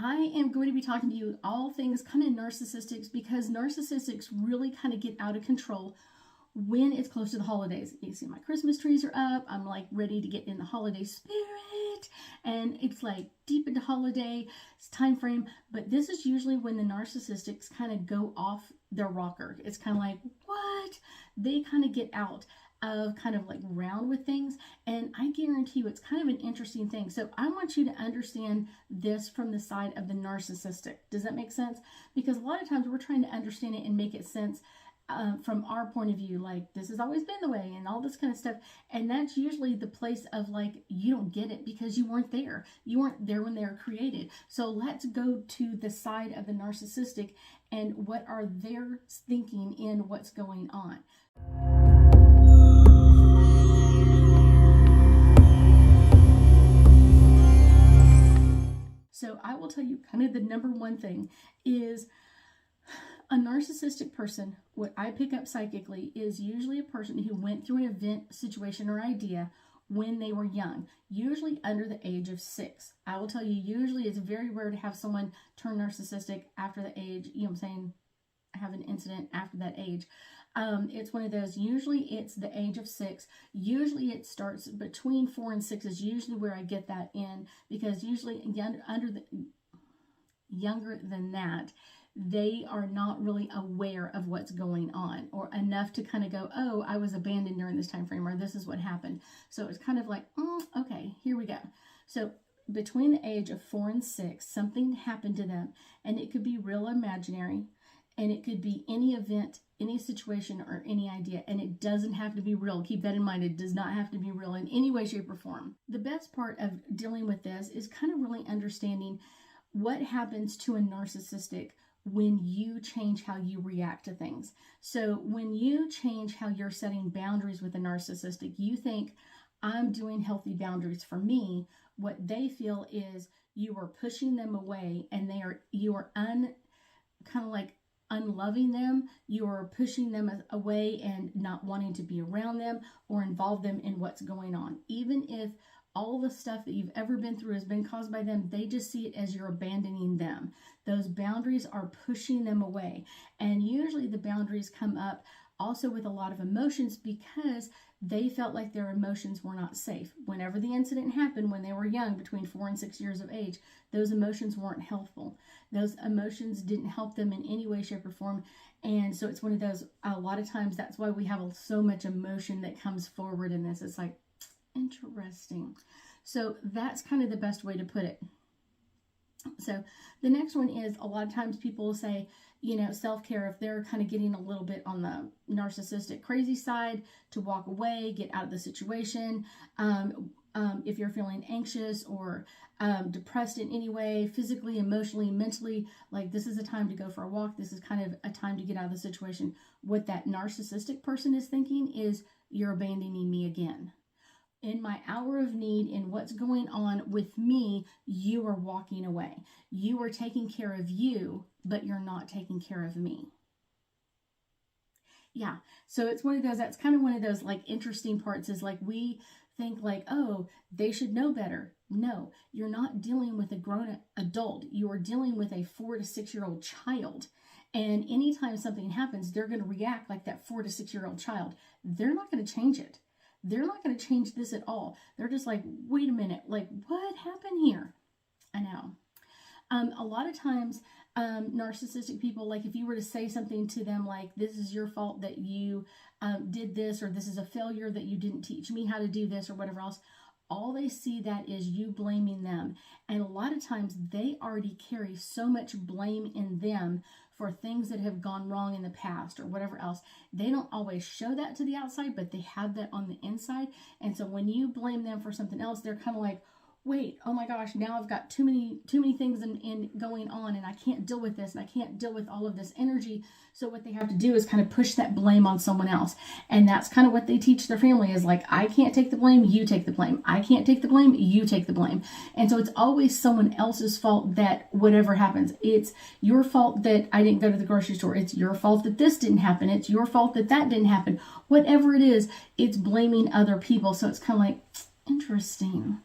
I am going to be talking to you all things kind of narcissistics, because narcissistics really kind of get out of control when it's close to the holidays. You see my Christmas trees are up. I'm like ready to get in the holiday spirit, and it's like deep into holiday time frame. But this is usually when the narcissistics kind of go off their rocker. It's kind of like, what? They kind of get out of kind of like round with things, and I guarantee you it's kind of an interesting thing. So I want you to understand this from the side of the narcissistic. Does that make sense? Because a lot of times we're trying to understand it and make it sense from our point of view, like this has always been the way and all this kind of stuff. And that's usually the place of like, you don't get it because you weren't there. You weren't there when they were created. So let's go to the side of the narcissistic and what are their thinking in what's going on. So I will tell you kind of the number one thing is a narcissistic person. What I pick up psychically is usually a person who went through an event, situation, or idea when they were young, usually under the age of 6. I will tell you, usually it's very rare to have someone turn narcissistic after the age, you know what I'm saying, have an incident after that age. It's one of those, usually it's the age of 6. Usually it starts between 4 and 6 is usually where I get that in, because usually younger than that, they are not really aware of what's going on, or enough to kind of go, oh, I was abandoned during this time frame, or this is what happened. So it's kind of like, okay, here we go. So between the age of 4 and 6, something happened to them, and it could be real imaginary, and it could be any event, any situation, or any idea. And it doesn't have to be real. Keep that in mind. It does not have to be real in any way, shape, or form. The best part of dealing with this is kind of really understanding what happens to a narcissistic when you change how you react to things. So when you change how you're setting boundaries with a narcissistic, you think, I'm doing healthy boundaries for me. What they feel is you are pushing them away, and you are unloving them. You are pushing them away and not wanting to be around them or involve them in what's going on. Even if all the stuff that you've ever been through has been caused by them, they just see it as you're abandoning them. Those boundaries are pushing them away. And usually the boundaries come up also with a lot of emotions, because they felt like their emotions were not safe. Whenever the incident happened when they were young, between 4 and 6 years of age, those emotions weren't helpful. Those emotions didn't help them in any way, shape, or form. And so it's one of those, a lot of times that's why we have so much emotion that comes forward in this. It's like, interesting. So that's kind of the best way to put it. So the next one is, a lot of times people will say, self-care, if they're kind of getting a little bit on the narcissistic crazy side, to walk away, get out of the situation. If you're feeling anxious or depressed in any way, physically, emotionally, mentally, like this is a time to go for a walk. This is kind of a time to get out of the situation. What that narcissistic person is thinking is, you're abandoning me again. In my hour of need, in what's going on with me, you are walking away. You are taking care of you, but you're not taking care of me. Yeah, so it's one of those, that's kind of one of those like interesting parts, is like we think like, oh, they should know better. No, you're not dealing with a grown adult. You are dealing with a 4 to 6 year old child. And anytime something happens, they're going to react like that 4 to 6 year old child. They're not going to change it. They're not going to change this at all. They're just like, wait a minute, like what happened here? I know. A lot of times, narcissistic people, like if you were to say something to them like, this is your fault that you did this, or this is a failure that you didn't teach me how to do this, or whatever else, all they see that is you blaming them. And a lot of times they already carry so much blame in them for things that have gone wrong in the past or whatever else. They don't always show that to the outside, but they have that on the inside. And so when you blame them for something else, they're kind of like, wait, oh my gosh, now I've got too many things in going on, and I can't deal with this, and I can't deal with all of this energy. So what they have to do is kind of push that blame on someone else. And that's kind of what they teach their family, is like, I can't take the blame, you take the blame. I can't take the blame, you take the blame. And so it's always someone else's fault that whatever happens. It's your fault that I didn't go to the grocery store. It's your fault that this didn't happen. It's your fault that that didn't happen. Whatever it is, it's blaming other people. So it's kind of like, interesting.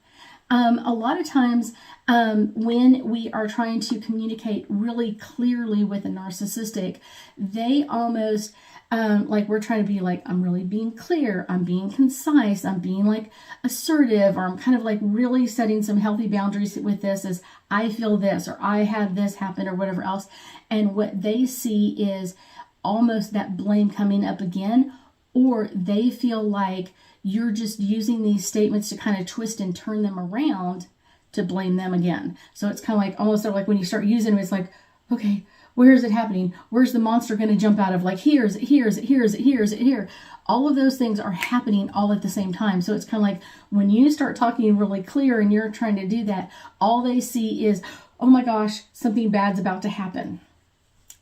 A lot of times when we are trying to communicate really clearly with a narcissistic, they almost like we're trying to be like, I'm really being clear, I'm being concise, I'm being like assertive, or I'm kind of like really setting some healthy boundaries with this as I feel this, or I had this happen, or whatever else. And what they see is almost that blame coming up again, or they feel like you're just using these statements to kind of twist and turn them around to blame them again. So it's kind of like almost like when you start using them, it's like, okay, where is it happening? Where's the monster going to jump out of? Like, here's it here. All of those things are happening all at the same time. So it's kind of like when you start talking really clear and you're trying to do that, all they see is, oh my gosh, something bad's about to happen.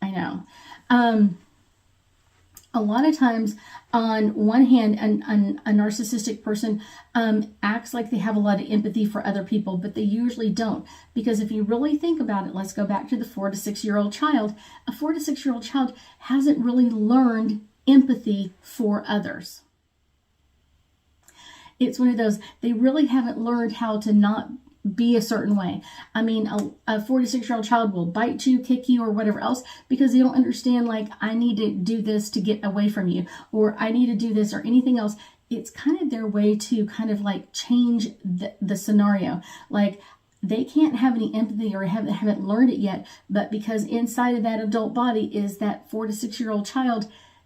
I know. A lot of times, on one hand, a narcissistic person acts like they have a lot of empathy for other people, but they usually don't. Because if you really think about it, let's go back to the 4 to 6 year old child. A 4 to 6 year old child hasn't really learned empathy for others. It's one of those, they really haven't learned how to not be a certain way. I mean, a 4 to 6 year old child will bite you, kick you, or whatever else because they don't understand, like, I need to do this to get away from you, or I need to do this, or anything else. It's kind of their way to kind of like change the scenario. Like, they can't have any empathy or haven't learned it yet, but because inside of that adult body is that 4 to 6 year old child,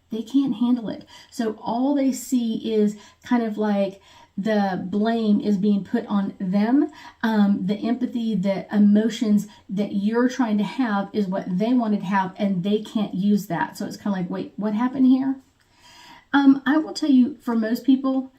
they can't handle it. So all they see is kind of like the blame is being put on them. The empathy, the emotions that you're trying to have is what they wanted to have, and they can't use that. So it's kind of like, wait, what happened here? I will tell you, for most people,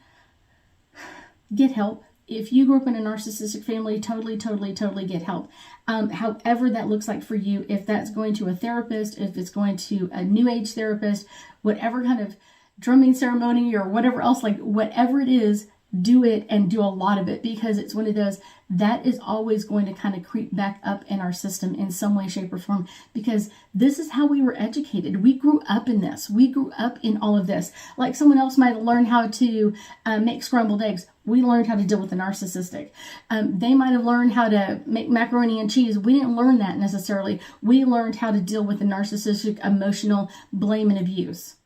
get help. If you grew up in a narcissistic family, totally get help. However that looks like for you, if that's going to a therapist, if it's going to a new age therapist, whatever kind of drumming ceremony or whatever else, like whatever it is, do it and do a lot of it, because it's one of those that is always going to kind of creep back up in our system in some way, shape, or form, because this is how we were educated. We grew up in this. We grew up in all of this. Like someone else might have learned how to make scrambled eggs. We learned how to deal with the narcissistic. They might have learned how to make macaroni and cheese. We didn't learn that necessarily. We learned how to deal with the narcissistic, emotional blame and abuse.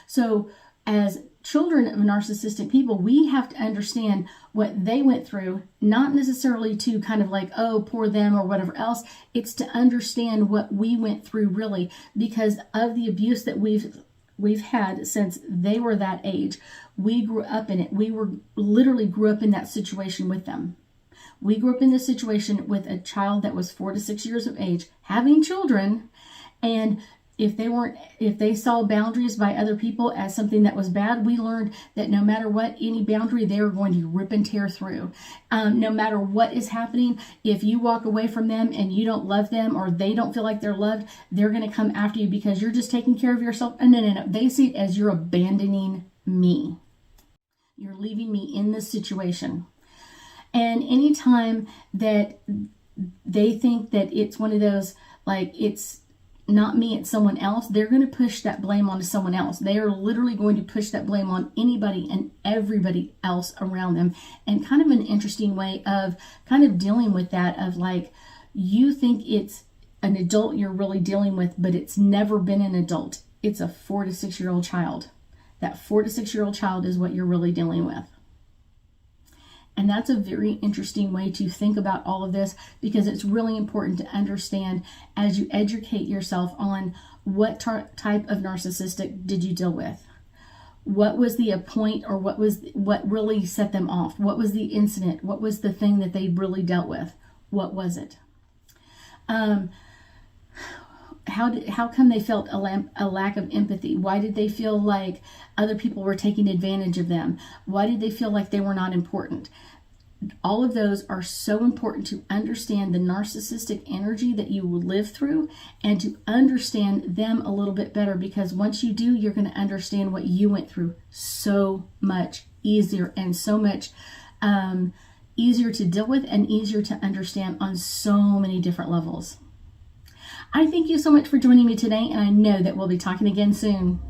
So as children of narcissistic people, we have to understand what they went through, not necessarily to kind of like, oh, poor them or whatever else. It's to understand what we went through really, because of the abuse that we've had since they were that age. We grew up in it. We literally grew up in that situation with them. We grew up in this situation with a child that was 4 to 6 years of age, having children, and if they saw boundaries by other people as something that was bad, we learned that no matter what, any boundary they were going to rip and tear through. No matter what is happening, if you walk away from them and you don't love them, or they don't feel like they're loved, they're going to come after you because you're just taking care of yourself. No. They see it as you're abandoning me. You're leaving me in this situation. And anytime that they think that it's one of those, like, it's not me, it's someone else, they're going to push that blame onto someone else. They are literally going to push that blame on anybody and everybody else around them. And kind of an interesting way of kind of dealing with that, of like, you think it's an adult you're really dealing with, but it's never been an adult. It's a 4 to 6 year old child. That 4 to 6 year old child is what you're really dealing with. And that's a very interesting way to think about all of this, because it's really important to understand as you educate yourself on what type of narcissistic did you deal with. What was the point, or what really set them off? What was the incident? What was the thing that they really dealt with? What was it? How come they felt a lack of empathy? Why did they feel like other people were taking advantage of them? Why did they feel like they were not important? All of those are so important to understand the narcissistic energy that you will live through, and to understand them a little bit better, because once you do, you're going to understand what you went through so much easier, and so much easier to deal with, and easier to understand on so many different levels. I thank you so much for joining me today, and I know that we'll be talking again soon.